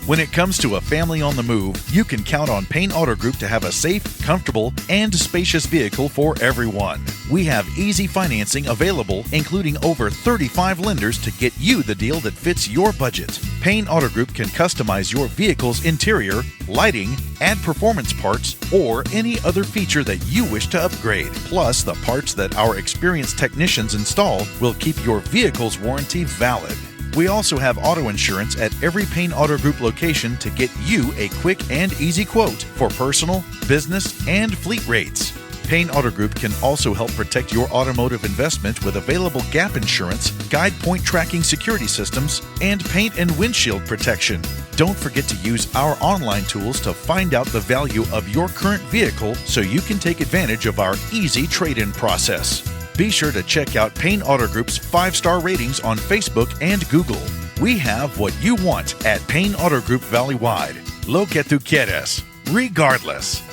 When it comes to a family on the move, you can count on Payne Auto Group to have a safe, comfortable, and spacious vehicle for everyone. We have easy financing available, including over 35 lenders to get you the deal that fits your budget. Payne Auto Group can customize your vehicle's interior, lighting, add performance parts, or any other feature that you wish to upgrade. Plus, the parts that our experienced technicians install will keep your vehicle's warranty valid. We also have auto insurance at every Payne Auto Group location to get you a quick and easy quote for personal, business, and fleet rates. Payne Auto Group can also help protect your automotive investment with available gap insurance, guide point tracking security systems, and paint and windshield protection. Don't forget to use our online tools to find out the value of your current vehicle so you can take advantage of our easy trade-in process. Be sure to check out Payne Auto Group's 5-star ratings on Facebook and Google. We have what you want at Payne Auto Group Valley-wide. Lo que tú quieres, regardless.